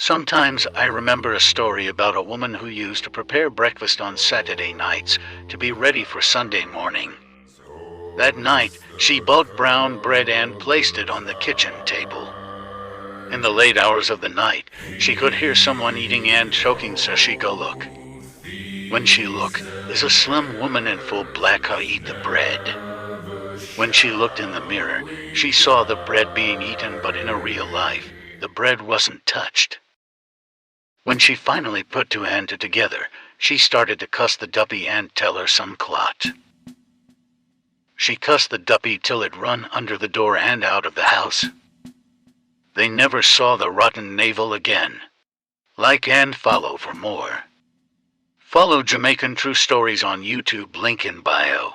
Sometimes I remember a story about a woman who used to prepare breakfast on Saturday nights to be ready for Sunday morning. That night, she bought brown bread and placed it on the kitchen table. In the late hours of the night, she could hear someone eating and choking, so she go look. When she looked, there's a slim woman in full black eat the bread. When she looked in the mirror, she saw the bread being eaten, but in a real life, the bread wasn't touched. When she finally put two and two together, she started to cuss the duppy and tell her some clot. She cussed the duppy till it run under the door and out of the house. They never saw the rotten navel again. Like and follow for more. Follow Jamaican True Stories on YouTube, link in bio.